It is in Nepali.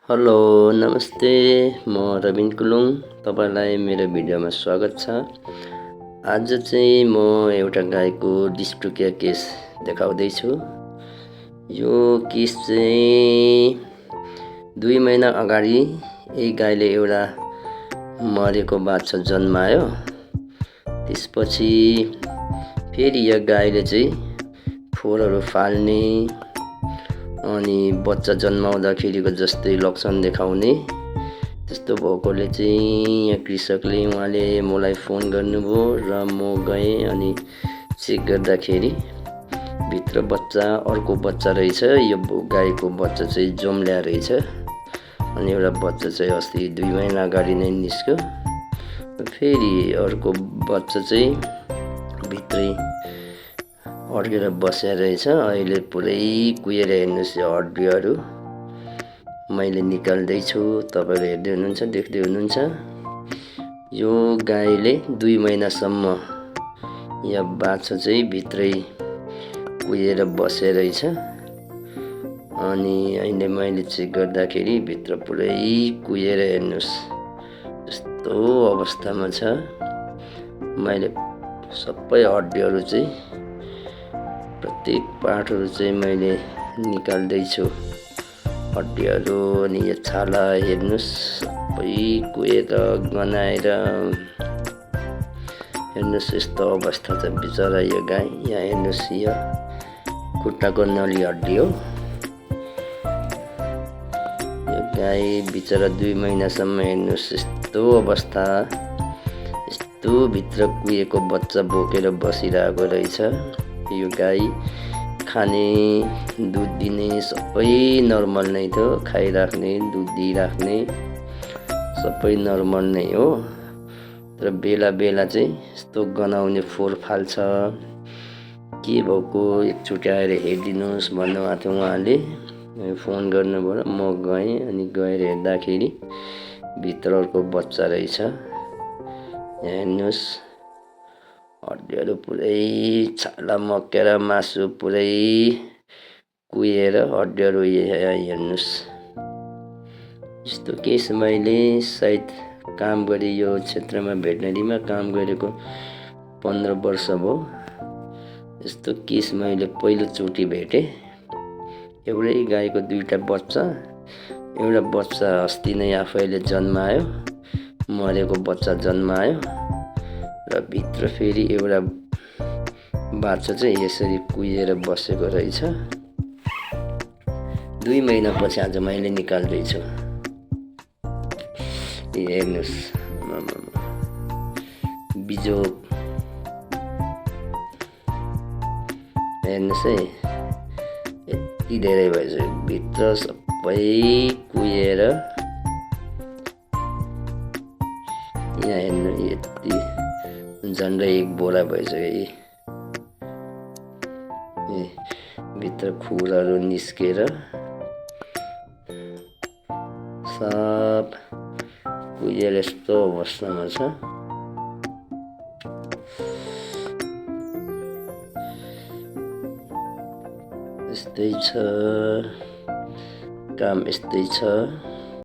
हेलो नमस्ते म रबिन कुलुङ तपाईलाई मेरो भिडियोमा स्वागत छ। आज चाहिँ म एउटा गाईको डिस्ट्रोकिया केस देखाउँदैछु। यो केस चाहिँ 2 महिना अगाडि यही गाईले एउटा मरेको बाछा जन्मायो। त्यसपछि फेरि यो गाईले चाहिँ फोरहरू फाल्ने अनि बच्चा जन्माउँदाखेरिको जस्तै लक्षण देखाउने त्यस्तो भएकोले चाहिँ यहाँ कृषकले उहाँले मलाई फोन गर्नुभयो र म गएँ अनि चेक गर्दाखेरि भित्र बच्चा अर्को बच्चा रहेछ। यो गाईको बच्चा चाहिँ जम्ल्या रहेछ अनि एउटा बच्चा चाहिँ अस्ति 2 महिना अगाडि नै निस्क्यो। फेरि अर्को बच्चा चाहिँ भित्रै अड्केर बसेर रहेछ। अहिले पुरै कुहेर हेर्नुहोस् यो हड्डीहरू मैले निकाल्दैछु, तपाईँले हेर्दै हुनुहुन्छ देख्दै हुनुहुन्छ। यो गाईले 2 महिनासम्म या बाछा चाहिँ भित्रै कुहेर बसेर रहेछ अनि अहिले मैले चेक गर्दाखेरि भित्र पुरै कुहेर हेर्नुहोस् यस्तो अवस्थामा छ। मैले सबै हड्डीहरू चाहिँ प्रत्येक पार्टहरू चाहिँ मैले निकाल्दैछु हड्डीहरू अनि यो छाला हेर्नुहोस् सबै कुहेर गनाएर हेर्नुहोस् यस्तो अवस्था छ बिचरा यो गाई। यहाँ हेर्नुहोस् यो खुट्टाको नली हड्डी हो। यो गाई बिचरा 2 महिनासम्म हेर्नुहोस् यस्तो अवस्था, यस्तो भित्र कुहेको बच्चा बोकेर बसिरहेको रहेछ। यो गाई खाने दुध दिने सबै नर्मल नै थियो, खाइराख्ने दुध दिइराख्ने सबै नर्मल नै हो। तर बेला बेला चाहिँ यस्तो गनाउने फोहोर फाल्छ। के भएको एकचोटि आएर हेरिदिनुहोस् भन्नुभएको थियो उहाँले। फोन गर्नुभयो र म गएँ अनि गएर हेर्दाखेरि भित्र अर्को बच्चा रहेछ। हेर्नुहोस् हड्डीहरू पुरै छाला मक्केर मासु पुरै कुहेर हड्डीहरू हेर्नुहोस्। यस्तो केस मैले सायद काम गरेँ यो क्षेत्रमा भेटनेरीमा काम गरेको 15 वर्ष भयो। यस्तो केस मैले पहिलोचोटि भेटेँ। एउटै गाईको 2टा बच्चा, एउटा बच्चा अस्ति नै आफैले जन्मायो, मरेको बच्चा जन्मायो र भित्र फेरि एउटा बाछा चाहिँ यसरी कुहेर बसेको रहेछ। 2 महिनापछि आज मैले निकाल्दैछु। हेर्नुहोस् बिजोग हेर्नुहोस् है यति धेरै भएछ भित्र सबै कुहेर। यहाँ हेर्नु यति झन्डै 1 बोरा भइसक्यो। भित्र खुरहरू निस्केर सब कुहेर यस्तो अवस्थामा छ। यस्तै छ काम, यस्तै छ।